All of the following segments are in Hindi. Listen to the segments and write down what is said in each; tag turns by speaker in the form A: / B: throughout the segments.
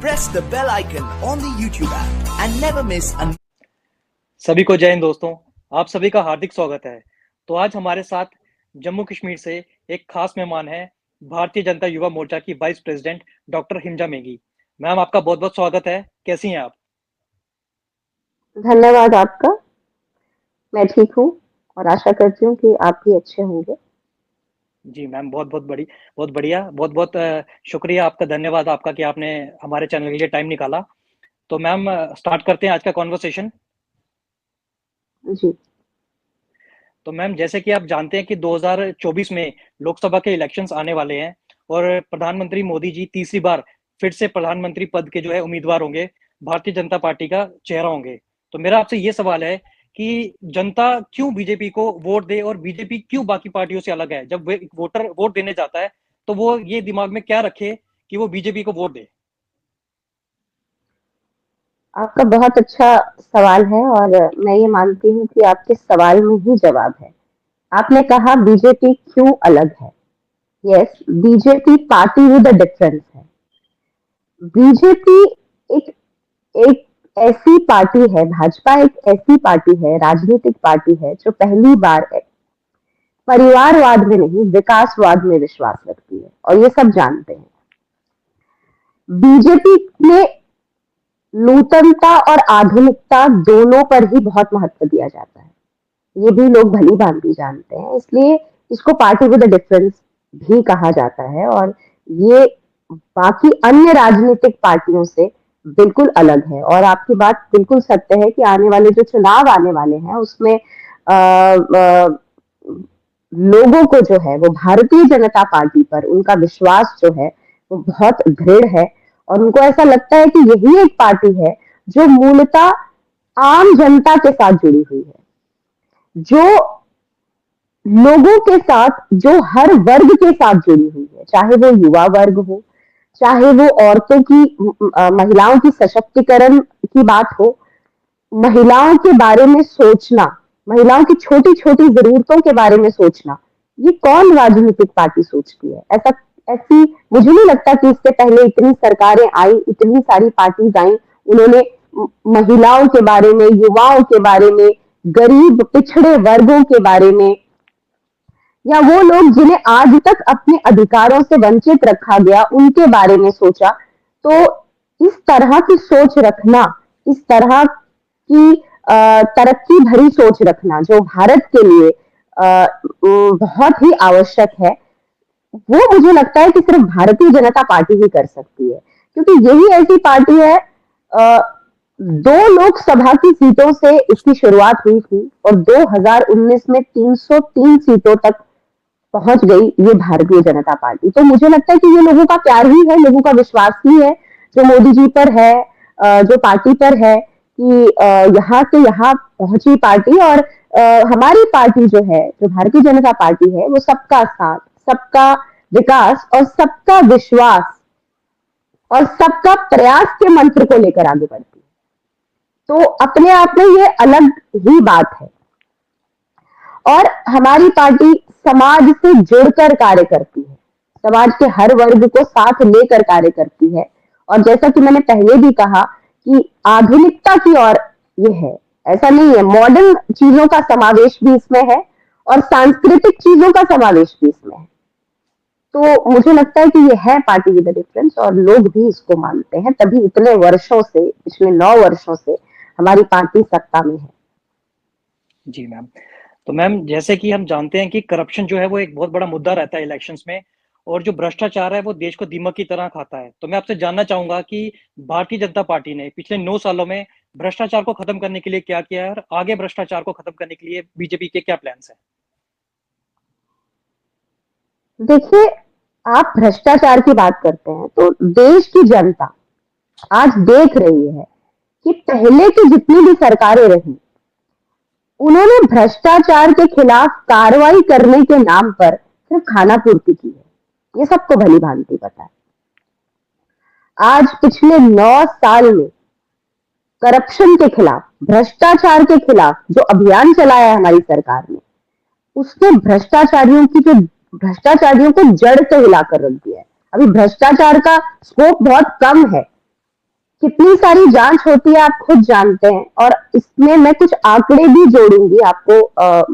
A: press the bell icon on the YouTube app and never miss a...
B: सभी को जय हिंद दोस्तों, आप सभी का हार्दिक स्वागत है। तो आज हमारे साथ जम्मू कश्मीर से एक खास मेहमान है, भारतीय जनता युवा मोर्चा की vice president doctor Hinja Meghi. Ma'am, आपका बहुत बहुत स्वागत है। कैसी हैं आप?
C: धन्यवाद आपका। मैं ठीक हूँ और आशा करती हूँ कि आप भी अच्छे होंगे।
B: जी मैम, बहुत बढ़िया, बहुत बहुत शुक्रिया आपका, धन्यवाद आपका कि आपने हमारे चैनल के लिए टाइम निकाला। तो मैम, स्टार्ट करते हैं आज का कॉन्वर्सेशन।
C: जी।
B: तो मैम, जैसे कि आप जानते हैं कि 2024 में लोकसभा के इलेक्शंस आने वाले हैं और प्रधानमंत्री मोदी जी तीसरी बार फिर से प्रधानमंत्री पद के जो है उम्मीदवार होंगे, भारतीय जनता पार्टी का चेहरा होंगे। तो मेरा आपसे ये सवाल है कि जनता क्यों बीजेपी को वोट दे और बीजेपी क्यों बाकी पार्टियों से अलग है? जब वोटर वोट देने जाता है तो वो ये दिमाग में क्या रखे कि वो बीजेपी को वोट दे?
C: आपका बहुत अच्छा सवाल है और मैं ये मानती हूँ कि आपके सवाल में ही जवाब है। आपने कहा बीजेपी क्यों अलग है। Yes, BJP party with a difference है। बीजेपी एक एक ऐसी पार्टी है, भाजपा एक ऐसी पार्टी है, राजनीतिक पार्टी है जो पहली बार परिवारवाद में नहीं, विकासवाद में विश्वास रखती है और ये सब जानते हैं। बीजेपी में नूतनता और आधुनिकता दोनों पर ही बहुत महत्व दिया जाता है। ये भी लोग भली भांति जानते हैं, इसलिए इसको पार्टी विद अ डिफरेंस भी कहा जाता है और ये बाकी अन्य राजनीतिक पार्टियों से बिल्कुल अलग है। और आपकी बात बिल्कुल सत्य है कि आने वाले जो चुनाव आने वाले हैं उसमें लोगों को जो है वो भारतीय जनता पार्टी पर उनका विश्वास जो है वो बहुत दृढ़ है और उनको ऐसा लगता है कि यही एक पार्टी है जो मूलतः आम जनता के साथ जुड़ी हुई है, जो लोगों के साथ, जो हर वर्ग के साथ जुड़ी हुई है, चाहे वो युवा वर्ग हो, चाहे वो औरतों की, महिलाओं की सशक्तिकरण की बात हो, महिलाओं के बारे में सोचना, महिलाओं की छोटी छोटी जरूरतों के बारे में सोचना, ये कौन राजनीतिक पार्टी सोचती है? ऐसी मुझे नहीं लगता कि इससे पहले इतनी सरकारें आई, इतनी सारी पार्टीज आई, उन्होंने महिलाओं के बारे में, युवाओं के बारे में, गरीब पिछड़े वर्गों के बारे में, या वो लोग जिन्हें आज तक अपने अधिकारों से वंचित रखा गया उनके बारे में सोचा। तो इस तरह की सोच रखना, इस तरह की तरक्की भरी सोच रखना जो भारत के लिए बहुत ही आवश्यक है, वो मुझे लगता है कि सिर्फ भारतीय जनता पार्टी ही कर सकती है, क्योंकि यही ऐसी पार्टी है। 2 लोकसभा की सीटों से इसकी शुरुआत हुई थी और 2019 में 303 सीटों तक पहुंच गई ये भारतीय जनता पार्टी। तो मुझे लगता है कि ये लोगों का प्यार ही है, लोगों का विश्वास ही है जो मोदी जी पर है, जो पार्टी पर है कि यहाँ से यहाँ पहुंची पार्टी। और हमारी पार्टी जो है, जो भारतीय जनता पार्टी है, वो सबका साथ, सबका विकास और सबका विश्वास और सबका प्रयास के मंत्र को लेकर आगे बढ़ती है। तो अपने आप में ये अलग ही बात है। और हमारी पार्टी समाज से जुड़कर कार्य करती है, समाज के हर वर्ग को साथ लेकर कार्य करती है। और जैसा कि मैंने पहले भी कहा कि आधुनिकता की ओर ये है, ऐसा नहीं है, मॉडर्न चीजों का समावेश भी इसमें है और सांस्कृतिक चीजों का समावेश भी इसमें है। तो मुझे लगता है कि ये है पार्टी विद द डिफरेंस और लोग भी इसको मानते हैं, तभी इतने वर्षों से, पिछले 9 वर्षों से हमारी पार्टी सत्ता में है।
B: जी मैम। तो मैम, जैसे कि हम जानते हैं कि करप्शन जो है वो एक बहुत बड़ा मुद्दा रहता है इलेक्शंस में, और जो भ्रष्टाचार है वो देश को दीमक की तरह खाता है। तो मैं आपसे जानना चाहूंगा कि भारतीय जनता पार्टी ने पिछले 9 सालों में भ्रष्टाचार को खत्म करने के लिए क्या किया है और आगे भ्रष्टाचार को खत्म करने के लिए बीजेपी के क्या प्लान्स हैं?
C: देखिए, आप भ्रष्टाचार की बात करते हैं तो देश की जनता आज देख रही है कि पहले की जितनी भी सरकारें रही, उन्होंने भ्रष्टाचार के खिलाफ कार्रवाई करने के नाम पर सिर्फ खाना पूर्ति की है। ये सबको भली भांति पता है। आज पिछले 9 साल में करप्शन के खिलाफ, भ्रष्टाचार के खिलाफ जो अभियान चलाया है हमारी सरकार ने, उसने भ्रष्टाचारियों को जड़ से हिलाकर रख दिया है। अभी भ्रष्टाचार का स्कोप बहुत कम है, कितनी सारी जांच होती है आप खुद जानते हैं, और इसमें मैं कुछ आंकड़े भी जोड़ूंगी आपको,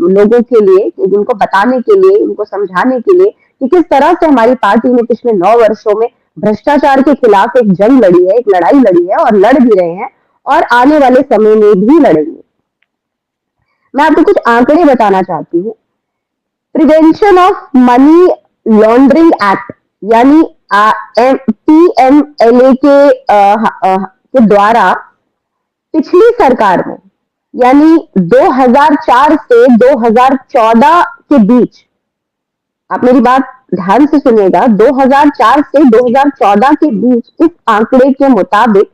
C: लोगों के लिए, उनको बताने के लिए, उनको समझाने के लिए कि किस तरह से हमारी पार्टी ने पिछले 9 वर्षों में भ्रष्टाचार के खिलाफ एक जंग लड़ी है, एक लड़ाई लड़ी है, और लड़ भी रहे हैं और आने वाले समय में भी लड़ेंगे। मैं आपको कुछ आंकड़े बताना चाहती हूँ। Prevention of money laundering act यानी PMLA के द्वारा पिछली सरकार में, यानी 2004 से 2014 के बीच, आप मेरी बात ध्यान से सुनिएगा, 2004 से 2014 के बीच इस आंकड़े के मुताबिक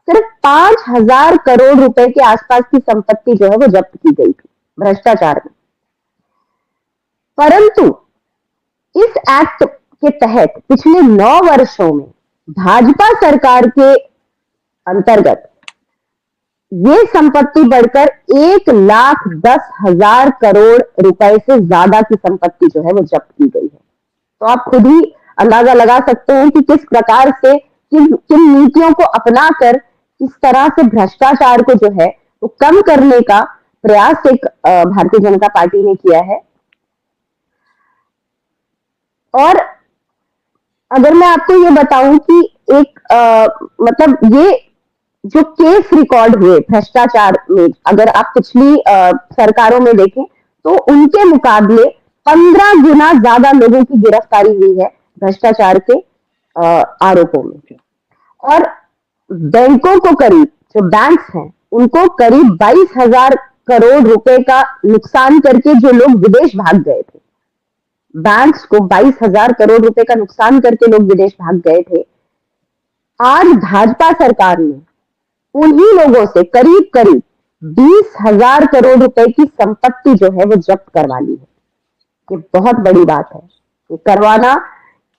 C: सिर्फ 5,000 करोड़ रुपए के आसपास की संपत्ति जो है वो जब्त की गई थी भ्रष्टाचार में। परंतु इस एक्ट के तहत पिछले 9 वर्षों में भाजपा सरकार के अंतर्गत ये संपत्ति बढ़कर 1,10,000 करोड़ रुपए से ज्यादा की संपत्ति जो है वो जब्त की गई है। तो आप खुद ही अंदाजा लगा सकते हैं कि किस प्रकार से, किन नीतियों को अपनाकर किस तरह से भ्रष्टाचार को जो है वो कम करने का प्रयास एक भारतीय जनता पार्टी ने किया है। और अगर मैं आपको ये बताऊं कि एक मतलब ये जो केस रिकॉर्ड हुए भ्रष्टाचार में, अगर आप पिछली सरकारों में देखें तो उनके मुकाबले 15 गुना ज्यादा लोगों की गिरफ्तारी हुई है भ्रष्टाचार के आरोपों में। और बैंकों को करीब, जो बैंक्स हैं उनको करीब 22,000 करोड़ रुपए का नुकसान करके जो लोग विदेश भाग गए थे, बैंक्स को 22,000 करोड़ रुपए का नुकसान करके लोग विदेश भाग गए थे, आज भाजपा सरकार ने उन्हीं लोगों से करीब करीब 20,000 करोड़ रुपए की संपत्ति जो है वो जब्त करवा ली है। ये बहुत बड़ी बात है। ये करवाना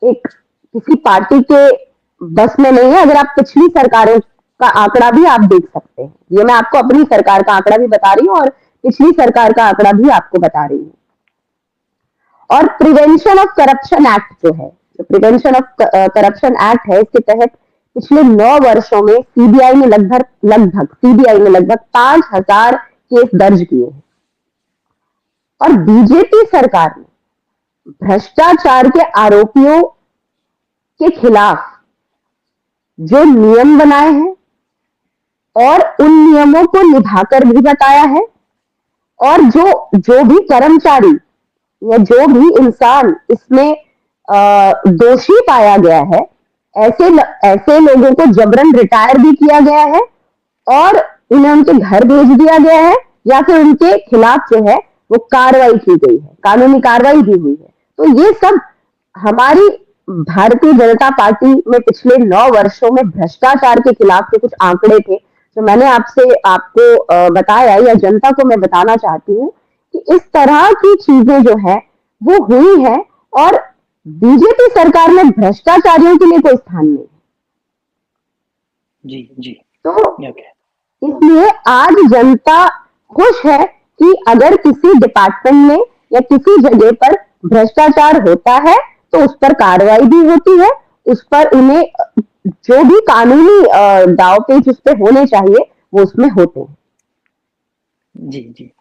C: एक किसी पार्टी के बस में नहीं है। अगर आप पिछली सरकारों का आंकड़ा भी आप देख सकते हैं, ये मैं आपको अपनी सरकार का आंकड़ा भी बता रही हूँ और पिछली सरकार का आंकड़ा भी आपको बता रही हूँ। और प्रिवेंशन ऑफ करप्शन एक्ट जो है, जो प्रिवेंशन ऑफ करप्शन एक्ट है, इसके तहत पिछले 9 वर्षों में सीबीआई ने लगभग 5,000 केस दर्ज किए हैं। और बीजेपी सरकार ने भ्रष्टाचार के आरोपियों के खिलाफ जो नियम बनाए हैं और उन नियमों को निभाकर भी बताया है, और जो भी कर्मचारी या जो भी इंसान इसमें दोषी पाया गया है, ऐसे लोगों को जबरन रिटायर भी किया गया है और उन्हें उनके घर भेज दिया गया है, या फिर उनके खिलाफ जो है वो कार्रवाई की गई है, कानूनी कार्रवाई भी हुई है। तो ये सब हमारी भारतीय जनता पार्टी में पिछले 9 वर्षों में भ्रष्टाचार के खिलाफ के कुछ आंकड़े थे जो मैंने आपको बताया, या जनता को मैं बताना चाहती हूँ कि इस तरह की चीजें जो है वो हुई है, और बीजेपी सरकार में भ्रष्टाचारियों के लिए कोई स्थान नहीं है।
B: जी।
C: तो इसलिए आज जनता खुश है कि अगर किसी डिपार्टमेंट में या किसी जगह पर भ्रष्टाचार होता है तो उस पर कार्रवाई भी होती है, उस पर उन्हें जो भी कानूनी दाव पेच उस पर होने चाहिए वो उसमें होते हैं।
B: जी।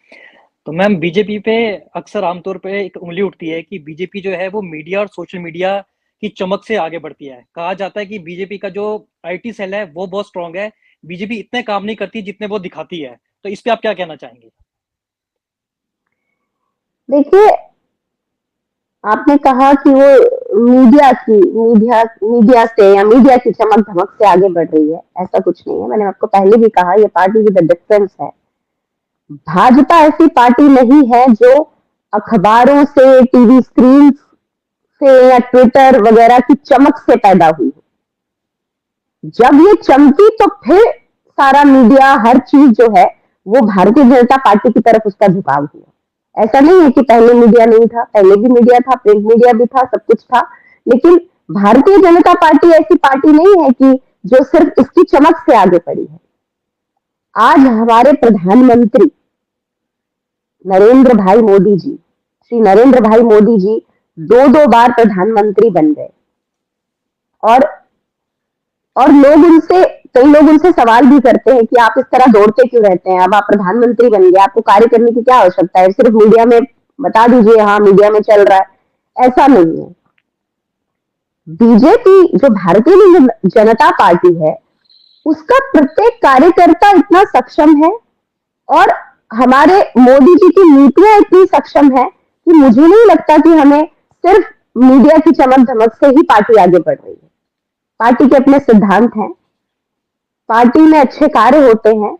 B: तो मैम, बीजेपी पे अक्सर आमतौर पे एक उंगली उठती है कि बीजेपी जो है वो मीडिया और सोशल मीडिया की चमक से आगे बढ़ती है। कहा जाता है कि बीजेपी का जो आईटी सेल है वो बहुत स्ट्रांग है, बीजेपी इतने काम नहीं करती जितने वो दिखाती है। तो इस पे आप क्या कहना चाहेंगे?
C: देखिए, आपने कहा कि वो मीडिया से या मीडिया की चमक धमक से आगे बढ़ रही है, ऐसा कुछ नहीं है। मैंने आपको पहले भी कहा, ये पार्टी विद डिफरेंस है। भाजपा ऐसी पार्टी नहीं है जो अखबारों से, टीवी स्क्रीन से या ट्विटर वगैरह की चमक से पैदा हुई है। जब ये चमकी तो फिर सारा मीडिया, हर चीज जो है वो भारतीय जनता पार्टी की तरफ उसका झुकाव हुआ। ऐसा नहीं है कि पहले मीडिया नहीं था, पहले भी मीडिया था, प्रिंट मीडिया भी था, सब कुछ था, लेकिन भारतीय जनता पार्टी ऐसी पार्टी नहीं है कि जो सिर्फ इसकी चमक से आगे बढ़ी है। आज हमारे प्रधानमंत्री नरेंद्र भाई मोदी जी, श्री नरेंद्र भाई मोदी जी 2 बार प्रधानमंत्री बन गए, और लोग उनसे कई लोग उनसे सवाल भी करते हैं कि आप इस तरह दौड़ते क्यों रहते हैं, अब आप प्रधानमंत्री बन गए, आपको कार्य करने की क्या आवश्यकता है, सिर्फ मीडिया में बता दीजिए हाँ मीडिया में चल रहा है। ऐसा नहीं है। बीजेपी जो भारतीय जनता पार्टी है उसका प्रत्येक कार्यकर्ता इतना सक्षम है और हमारे मोदी जी की नीतियां इतनी सक्षम है कि मुझे नहीं लगता कि हमें सिर्फ मीडिया की चमक धमक से ही पार्टी आगे बढ़ रही है। पार्टी के अपने सिद्धांत हैं, पार्टी में अच्छे कार्य होते हैं,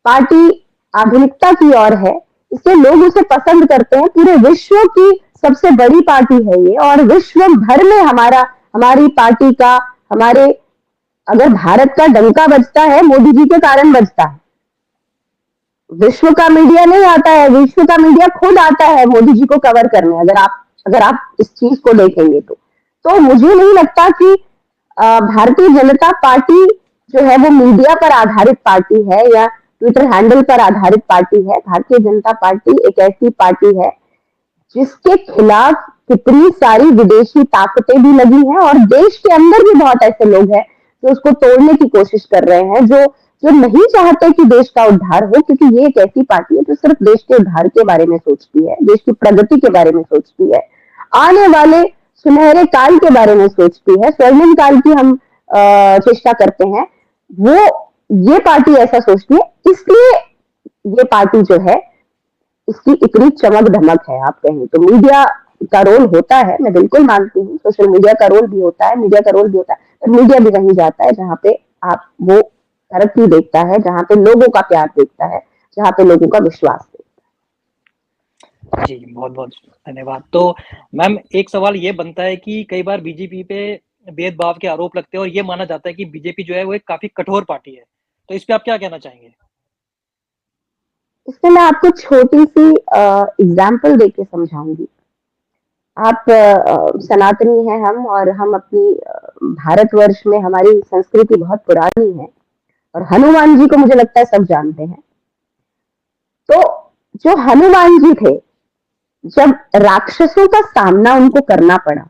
C: पार्टी आधुनिकता की ओर है, इसलिए लोग उसे पसंद करते हैं। पूरे विश्व की सबसे बड़ी पार्टी है ये और विश्व भर में हमारी पार्टी का, हमारे अगर भारत का डंका बजता है मोदी जी के कारण बजता है। विश्व का मीडिया नहीं आता है, विश्व का मीडिया खुद आता है मोदी जी को कवर करने। अगर आप इस चीज को देखेंगे तो मुझे नहीं लगता कि भारतीय जनता पार्टी जो है वो मीडिया पर आधारित पार्टी है या ट्विटर हैंडल पर आधारित पार्टी है। भारतीय जनता पार्टी एक ऐसी पार्टी है जिसके खिलाफ कितनी सारी विदेशी ताकतें भी लगी हैं और देश के अंदर भी बहुत ऐसे लोग हैं जो उसको तोड़ने की कोशिश कर रहे हैं, जो नहीं चाहते कि देश का उद्धार हो, क्योंकि ये एक ऐसी पार्टी है जो सिर्फ देश के उद्धार के बारे में सोचती है, देश की प्रगति के बारे में सोचती है, आने वाले सुनहरे काल के बारे में सोचती है, स्वर्णिम काल की हम चेष्टा करते हैं। वो ये पार्टी ऐसा सोचती है, इसलिए ये पार्टी जो है इसकी इतनी चमक धमक है। आप कहें तो मीडिया का रोल होता है, मैं बिल्कुल मानती हूँ, सोशल मीडिया का रोल भी होता है, मीडिया का रोल भी होता है, पर मीडिया भी वहीं जाता है जहाँ पे आप वो तरक्की देखता है, जहाँ पे लोगों का प्यार देखता है, जहाँ पे लोगों का विश्वास देखता है।
B: जी बहुत बहुत धन्यवाद। तो मैम एक सवाल ये बनता है कि कई बार बीजेपी पे भेदभाव के आरोप लगते हैं और ये माना जाता है कि बीजेपी जो है वो एक काफी कठोर पार्टी है, तो इस पे आप क्या कहना चाहेंगे?
C: इसमें मैं आपको छोटी सी एग्जाम्पल देके समझाऊंगी। आप सनातनी हैं हम और हम अपनी भारतवर्ष में हमारी संस्कृति बहुत पुरानी है और हनुमान जी को मुझे लगता है सब जानते हैं। तो जो हनुमान जी थे, जब राक्षसों का सामना उनको करना पड़ा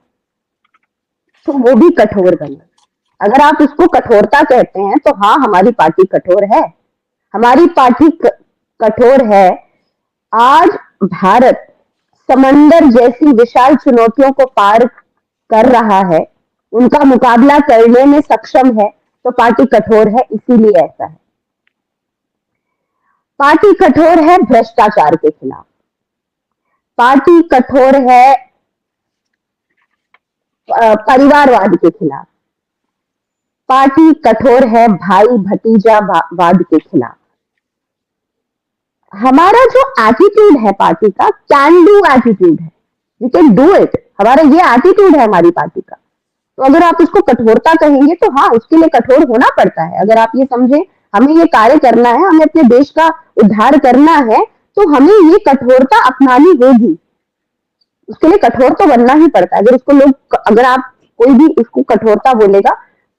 C: तो वो भी कठोर बने। अगर आप उसको कठोरता कहते हैं तो हाँ, हमारी पार्टी कठोर है, हमारी पार्टी कठोर है। आज भारत समंदर जैसी विशाल चुनौतियों को पार कर रहा है, उनका मुकाबला करने में सक्षम है, तो पार्टी कठोर है, इसीलिए ऐसा है। पार्टी कठोर है भ्रष्टाचार के खिलाफ, पार्टी कठोर है परिवारवाद के खिलाफ, पार्टी कठोर है भाई भतीजा वाद के खिलाफ। हमारा जो एटीट्यूड है पार्टी का, कैन डू एटीट्यूड है, वी कैन डू इट, हमारा ये एटीट्यूड है हमारी पार्टी का। तो अगर आप उसको कठोरता कहेंगे तो हाँ, उसके लिए कठोर होना पड़ता है। अगर आप ये समझे हमें ये कार्य करना है, हमें अपने देश का उद्धार करना है, तो हमें ये कठोरता अपनानी होगी, उसके लिए कठोर तो बनना ही पड़ता है। अगर आप कोई भी उसको कठोरता बोलेगा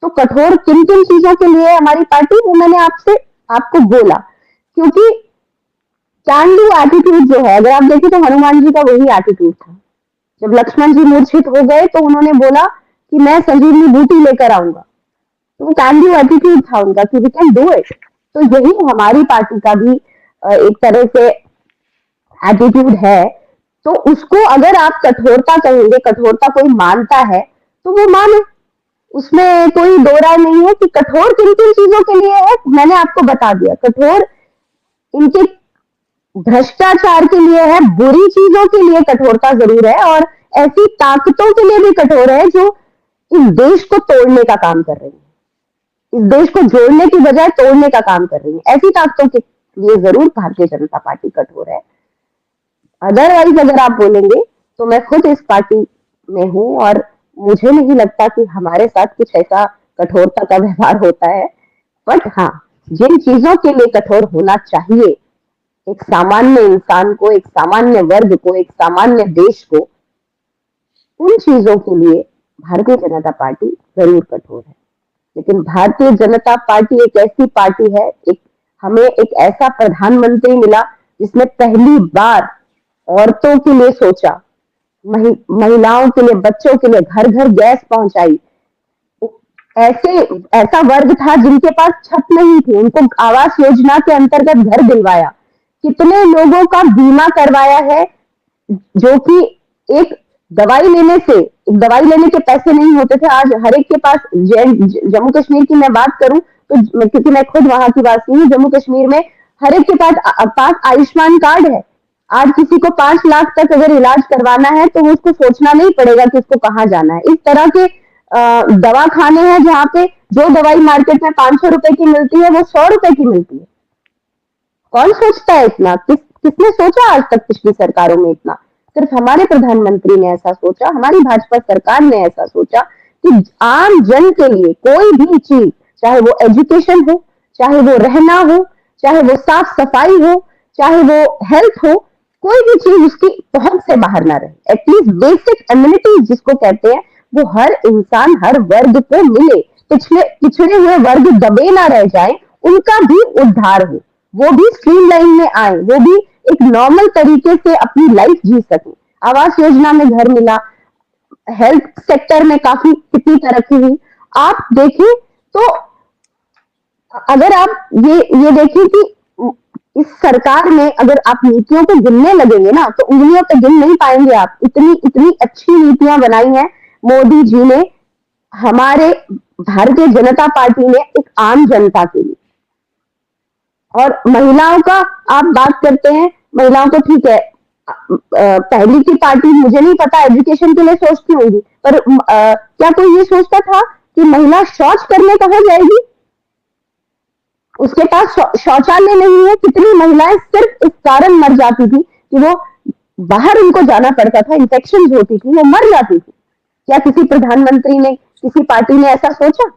C: तो कठोर किन किन चीजों के लिए हमारी पार्टी, वो मैंने आपको बोला, क्योंकि कैन डू एटीट्यूड जो है, अगर आप देखें तो हनुमान जी का वही एटीट्यूड था। जब लक्ष्मण जी मूर्छित हो गए तो उन्होंने बोला कि मैं संजीवनी बूटी लेकर आऊंगा, तो वो कैन डू एटीट्यूड था उनका कि वी कैन डू इट। तो यही हमारी पार्टी का भी एक तरह से एटीट्यूड है। तो उसको अगर आप कठोरता कहेंगे, कठोरता कोई मानता है तो वो माने, उसमें कोई दो राय नहीं है कि कठोर किन किन चीजों के लिए है। मैंने आपको बता दिया, कठोर इनके भ्रष्टाचार के लिए है, बुरी चीजों के लिए कठोरता जरूर है, और ऐसी ताकतों के लिए भी कठोर है जो इस देश को तोड़ने का काम कर रही है, इस देश को जोड़ने की बजाय तोड़ने का काम कर रही है। ऐसी ताकतों के लिए जरूर भारतीय जनता पार्टी कठोर है। अदरवाइज अगर आप बोलेंगे तो मैं खुद इस पार्टी में हूं और मुझे नहीं लगता कि हमारे साथ कुछ ऐसा कठोरता का व्यवहार होता है। बट हाँ, जिन चीजों के लिए कठोर होना चाहिए एक सामान्य इंसान को, एक सामान्य वर्ग को, एक सामान्य देश को, उन चीजों के लिए भारतीय जनता पार्टी जरूर कठोर है। लेकिन भारतीय जनता पार्टी एक ऐसी पार्टी है, हमें एक ऐसा प्रधानमंत्री मिला जिसने पहली बार औरतों के लिए सोचा, महिलाओं के लिए, बच्चों के लिए घर घर गैस पहुंचाई, ऐसे ऐसा वर्ग था जिनके पास छत नहीं थी, उनको आवास योजना के अंतर्गत घर दिलवाया। कितने लोगों का बीमा करवाया है, जो कि एक दवाई लेने के पैसे नहीं होते थे, आज हर एक के पास। जम्मू कश्मीर की मैं बात करूं तो क्योंकि मैं खुद वहां की वासी हूँ, जम्मू कश्मीर में हर एक के पास आयुष्मान कार्ड है। आज किसी को 5 लाख तक अगर इलाज करवाना है तो वो उसको सोचना नहीं पड़ेगा कि उसको कहाँ जाना है। इस तरह के दवा खाने हैं जहाँ पे जो दवाई मार्केट में 500 रुपए की मिलती है वो 100 रुपए की मिलती है। कौन सोचता है इतना? किसने सोचा आज तक पिछली सरकारों में इतना? सिर्फ हमारे प्रधानमंत्री ने ऐसा सोचा, हमारी भाजपा सरकार ने ऐसा सोचा कि आम जन के लिए कोई भी चीज, चाहे वो एजुकेशन हो, चाहे वो रहना हो, चाहे वो साफ सफाई हो, चाहे वो हेल्थ हो, कोई भी चीज उसकी पहुंच से बाहर ना रहे। एटलीस्ट बेसिक एम्यूनिटीज जिसको कहते हैं वो हर इंसान, हर वर्ग को मिले। पिछड़े हुए वर्ग दबे ना रह जाए, उनका भी उद्धार हो, वो भी स्ट्रीमलाइन में आए, वो भी एक नॉर्मल तरीके से अपनी लाइफ जी सके। आवास योजना में घर मिला, हेल्थ सेक्टर में काफी कितनी तरक्की हुई। आप देखिए तो अगर आप ये देखिए कि इस सरकार में अगर आप नीतियों को गिनने लगेंगे ना तो उंगलियों पे गिन नहीं पाएंगे आप। इतनी इतनी अच्छी नीतियां बनाई हैं मोदी जी ने, हमारे भारतीय जनता पार्टी ने एक आम जनता के लिए। और महिलाओं का आप बात करते हैं, महिलाओं को ठीक है, पहली की पार्टी मुझे नहीं पता एजुकेशन के लिए सोचती होंगी, पर क्या कोई ये सोचता था कि महिला शौच करने कहाँ जाएगी? उसके पास शौचालय नहीं है। कितनी महिलाएं सिर्फ इस कारण मर जाती थी कि वो बाहर उनको जाना पड़ता था, इंफेक्शन होती थी, वो मर जाती थी। क्या किसी प्रधानमंत्री ने, किसी पार्टी ने ऐसा सोचा?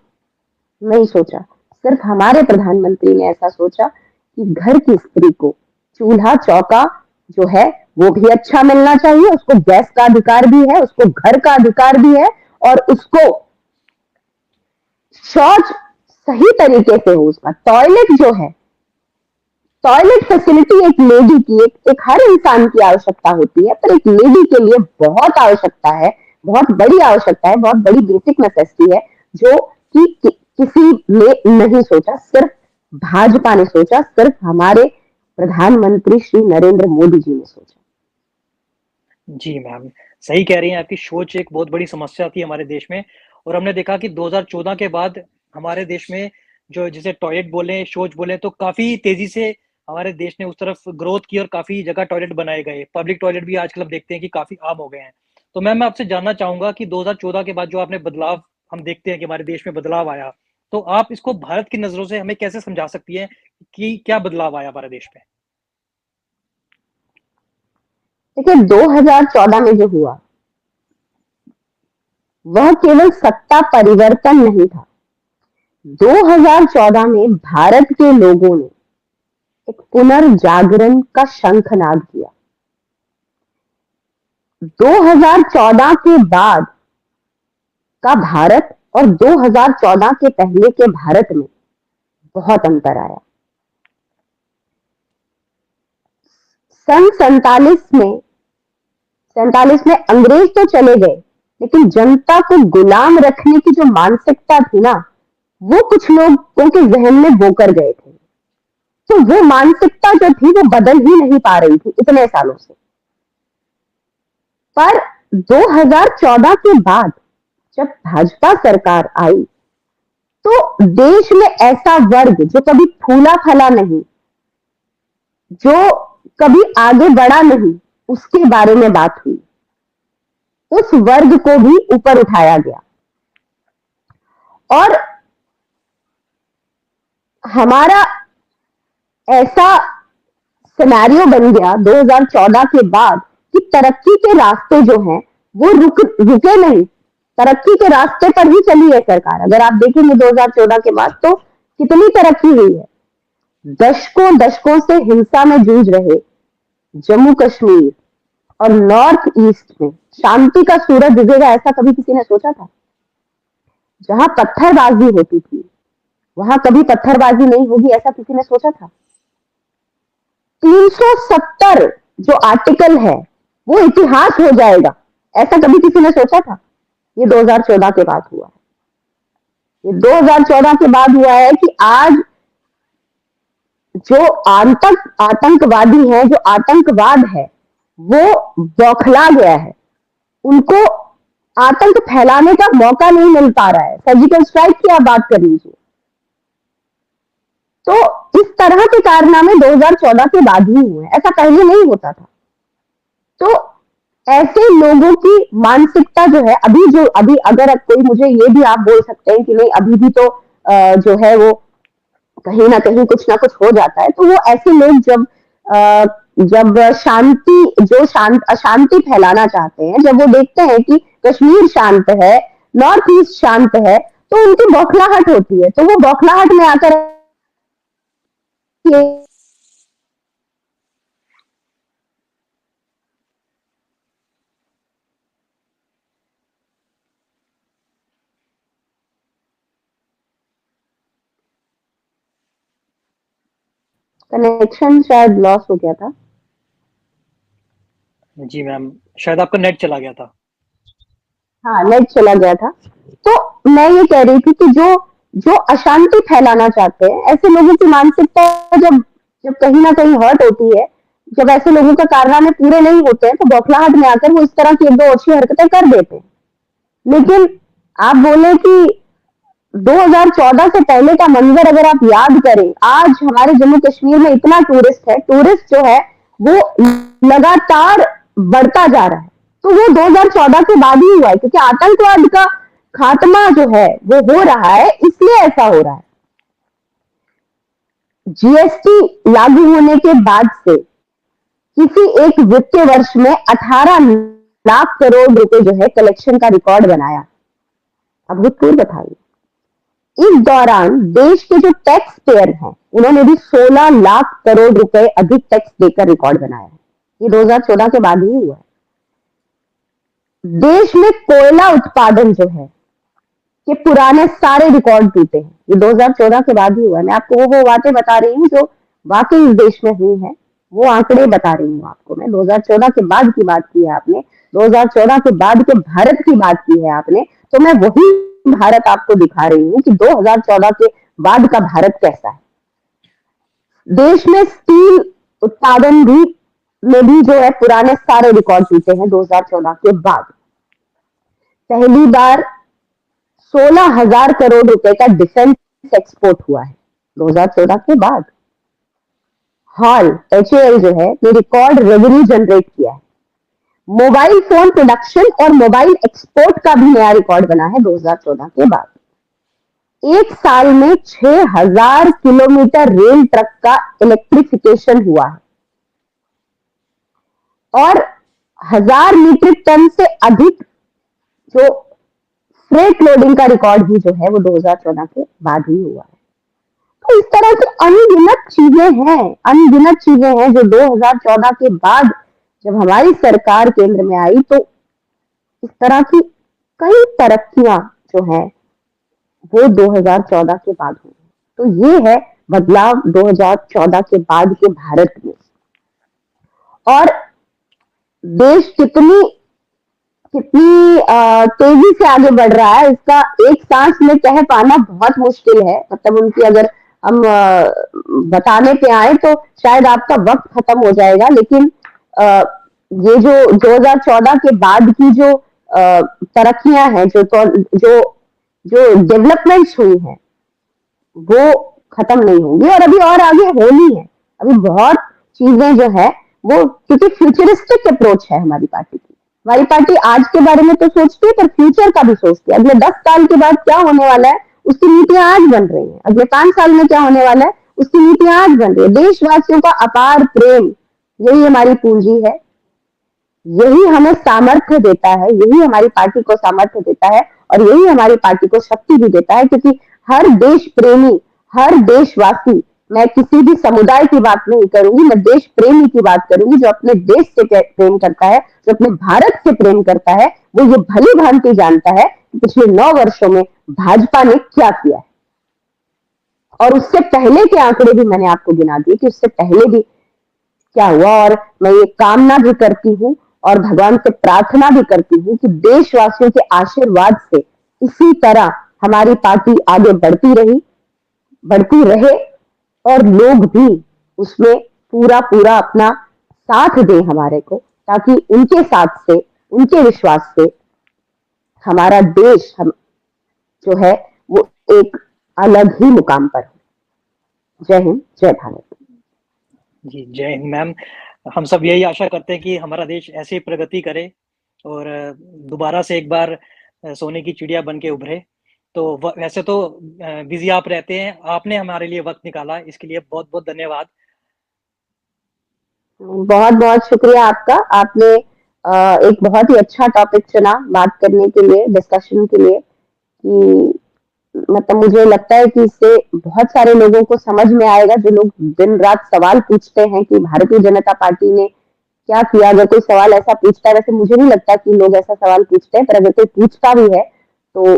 C: नहीं सोचा। सिर्फ हमारे प्रधानमंत्री ने ऐसा सोचा कि घर की स्त्री को चूल्हा चौका जो है वो भी अच्छा मिलना चाहिए, उसको गैस का अधिकार भी है, उसको घर का अधिकार भी है, और उसको शौच सही तरीके से हो। उसका टॉयलेट जो है, टॉयलेट फैसिलिटी एक लेडी की, एक हर इंसान की आवश्यकता होती है, पर एक लेडी के लिए बहुत आवश्यकता है, बहुत बड़ी आवश्यकता है, बहुत बड़ी बेसिक नेसेसिटी है, जो कि किसी ने नहीं सोचा, सिर्फ भाजपा ने सोचा, सिर्फ हमारे प्रधानमंत्री श्री नरेंद्र मोदी जी ने सोचा।
B: जी मैम, सही कह रही हैं, आपकी सोच एक बहुत बड़ी समस्या थी हमारे देश में। और हमने देखा कि 2014 के बाद हमारे देश में जो जिसे टॉयलेट बोले, शौच बोले, तो काफी तेजी से हमारे देश ने उस तरफ ग्रोथ की और काफी जगह टॉयलेट बनाए गए। पब्लिक टॉयलेट भी आजकल हम देखते हैं कि काफी आम हो गए हैं। तो मैम मैं आपसे जानना चाहूंगा कि 2014 के बाद जो आपने बदलाव हम देखते हैं कि हमारे देश में बदलाव आया, तो आप इसको भारत की नजरों से हमें कैसे समझा सकती हैं कि क्या बदलाव आया हमारे देश में?
C: देखिए 2014 में जो हुआ वह केवल सत्ता परिवर्तन नहीं था। 2014 में भारत के लोगों ने एक पुनर्जागरण का शंखनाद किया। 2014 के बाद का भारत और 2014 के पहले के भारत में बहुत अंतर आया। सन 47 में अंग्रेज तो चले गए, लेकिन जनता को गुलाम रखने की जो मानसिकता थी ना, वो कुछ लोगों के जहन में बोकर गए थे। तो वो मानसिकता जो थी वो बदल ही नहीं पा रही थी इतने सालों से। पर 2014 के बाद जब भाजपा सरकार आई तो देश में ऐसा वर्ग जो कभी फूला फला नहीं, जो कभी आगे बढ़ा नहीं, उसके बारे में बात हुई। उस वर्ग को भी ऊपर उठाया गया और हमारा ऐसा सिनेरियो बन गया 2014 के बाद कि तरक्की के रास्ते जो हैं वो रुके नहीं, तरक्की के रास्ते पर ही चली है सरकार। अगर आप देखेंगे 2014 के बाद तो कितनी तरक्की हुई है। दशकों से हिंसा में जूझ रहे जम्मू कश्मीर और नॉर्थ ईस्ट में शांति का सूरज उगेगा, ऐसा कभी किसी ने सोचा था? जहां पत्थरबाजी होती थी वहां कभी पत्थरबाजी नहीं होगी, ऐसा किसी ने सोचा था? 370 जो आर्टिकल है वो इतिहास हो जाएगा, ऐसा कभी किसी ने सोचा था? ये 2014 के बाद हुआ है। ये 2014 के बाद हुआ है कि आज जो आतंकवादी है, जो आतंकवाद है, वो बौखला गया है। उनको आतंक फैलाने का मौका नहीं मिल पा रहा है। सर्जिकल स्ट्राइक की आप बात कर लीजिए, तो इस तरह के कारनामे 2014 के बाद ही हुए, ऐसा पहले नहीं होता था। तो ऐसे लोगों की मानसिकता जो है, अभी अगर कोई मुझे ये भी आप बोल सकते हैं कि नहीं अभी भी तो जो है वो कहीं ना कहीं कुछ ना कुछ हो जाता है, तो वो ऐसे लोग जब अशांति फैलाना चाहते हैं, जब वो देखते हैं कि कश्मीर शांत है, नॉर्थ ईस्ट शांत है, तो उनकी बौखलाहट होती है। तो वो बौखलाहट में आकर कनेक्शन शायद लॉस हो गया था।
B: जी मैम, शायद आपका नेट चला गया था।
C: हाँ, नेट चला गया था। तो मैं ये कह रही थी कि जो अशांति फैलाना चाहते हैं, ऐसे लोगों की मानसिकता जब जब कहीं ना कहीं हर्ट होती है, जब ऐसे लोगों का कारनामे पूरे नहीं होते हैं, तो बौखलाहट में आकर वो इस तरह की एक दो अच्छी हरकतें कर देते हैं। लेकिन आप बोले कि 2014 से पहले का मंजर अगर आप याद करें, आज हमारे जम्मू कश्मीर में इतना टूरिस्ट है, टूरिस्ट जो है वो लगातार बढ़ता जा रहा है। तो वो 2014 के बाद ही हुआ है, क्योंकि आतंकवाद का खात्मा जो है वो हो रहा है, इसलिए ऐसा हो रहा है। जीएसटी लागू होने के बाद से किसी एक वित्तीय वर्ष में 18 लाख करोड़ रुपए जो है कलेक्शन का रिकॉर्ड बनाया। अभूतपूर्व बताइए। इस दौरान देश के जो टैक्स पेयर हैं, उन्होंने भी 16 लाख करोड़ रुपए अधिक टैक्स देकर रिकॉर्ड बनाया है। ये 2014 के बाद ही हुआ है। देश में कोयला उत्पादन जो है कि पुराने सारे रिकॉर्ड टूटे हैं, ये 2014 के बाद ही हुआ है। मैं आपको वो बातें बता रही हूँ जो वाकई इस देश में हुई है, वो आंकड़े बता रही हूँ आपको मैं। 2014 के बाद की बात की है आपने, 2014 के बाद के भारत की बात की है आपने, तो मैं वही भारत आपको दिखा रही हूँ कि 2014 के बाद का भारत कैसा है। देश में स्टील उत्पादन में भी जो है पुराने सारे रिकॉर्ड टूटे हैं 2014 के बाद। पहली बार 16,000 करोड़ रुपए का डिफेंस एक्सपोर्ट हुआ है 2014 के बाद। हाल HAL जो है ये रिकॉर्ड रेवेन्यू जनरेट किया है। मोबाइल फोन प्रोडक्शन और मोबाइल एक्सपोर्ट का भी नया रिकॉर्ड बना है 2014 के बाद। एक साल में 6,000 किलोमीटर रेल ट्रैक का इलेक्ट्रिफिकेशन हुआ है और 1,000 मीट्रिक टन से अधिक जो फ्रेट लोडिंग का रिकॉर्ड भी जो है वो 2014 के बाद ही हुआ है। तो इस तरह की अनगिनत चीजें हैं जो 2014 के बाद जब हमारी सरकार केंद्र में आई, तो इस तरह की कई तरक्कियां जो है वो 2014 के बाद हुई। तो ये है बदलाव 2014 के बाद के भारत में। और देश कितनी तेजी से आगे बढ़ रहा है, इसका एक सांस में कह पाना बहुत मुश्किल है। मतलब उनकी अगर हम बताने पे आए तो शायद आपका वक्त खत्म हो जाएगा। लेकिन ये जो 2014 के बाद की जो तरक्कियां हैं, जो डेवलपमेंट्स हुई हैं, वो खत्म नहीं होंगी और अभी और आगे होनी है। अभी बहुत चीजें जो है वो, क्योंकि फ्यूचरिस्टिक अप्रोच है हमारी पार्टी की। हमारी पार्टी आज के बारे में तो सोचती है, पर फ्यूचर का भी सोचती है। अगले 10 साल के बाद क्या होने वाला है उसकी नीतियां आज बन रही हैं। अगले 5 साल में क्या होने वाला है उसकी नीतियां आज बन रही है। देशवासियों का अपार प्रेम, यही हमारी पूंजी है, यही हमें सामर्थ्य देता है, यही हमारी पार्टी को सामर्थ्य देता है और यही हमारी पार्टी को शक्ति भी देता है। क्योंकि हर देश प्रेमी, हर देशवासी, मैं किसी भी समुदाय की बात नहीं करूंगी, मैं देश प्रेमी की बात करूंगी, जो अपने देश से प्रेम करता है, जो अपने भारत से प्रेम करता है, वो ये भली भांति जानता है कि पिछले 9 वर्षों में भाजपा ने क्या किया है। और उससे पहले के आंकड़े भी मैंने आपको गिना दिए कि उससे पहले भी क्या हुआ। और मैं ये कामना भी करती हूँ और भगवान से प्रार्थना भी करती हूँ कि देशवासियों के आशीर्वाद से इसी तरह हमारी पार्टी आगे बढ़ती रहे और लोग भी उसमें पूरा पूरा अपना साथ दें हमारे को, ताकि उनके साथ से, उनके विश्वास से हमारा देश हम जो है वो एक अलग ही मुकाम पर हो। जय हिंद, जय भारत।
B: जी, जय हिंद मैम। हम सब यही आशा करते हैं कि हमारा देश ऐसे ही प्रगति करे और दोबारा से एक बार सोने की चिड़िया बन के उभरे। तो वैसे तो बिज़ी आप रहते हैं, आपने हमारे लिए वक़्त निकाला, इसके लिए बहुत-बहुत धन्यवाद।
C: बहुत बहुत शुक्रिया आपका। आपने एक बहुत ही अच्छा टॉपिक चुना बात करने के लिए, डिस्कशन के लिए, कि मतलब मुझे लगता है कि इससे बहुत सारे लोगों को समझ में आएगा, जो लोग दिन रात सवाल पूछते हैं कि भारतीय जनता पार्टी ने क्या किया। अगर कोई सवाल ऐसा पूछता है, वैसे मुझे नहीं लगता कि लोग ऐसा सवाल पूछते हैं, पर अगर कोई पूछता भी है तो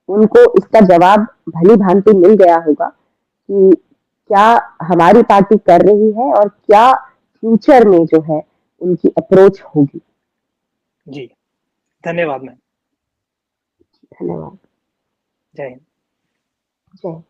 C: उनको इसका जवाब भली भांति मिल गया होगा कि क्या हमारी पार्टी कर रही है और क्या फ्यूचर में जो है उनकी अप्रोच होगी।
B: जी, धन्यवाद मैम।
C: धन्यवाद।
B: जय हिंद।
C: जय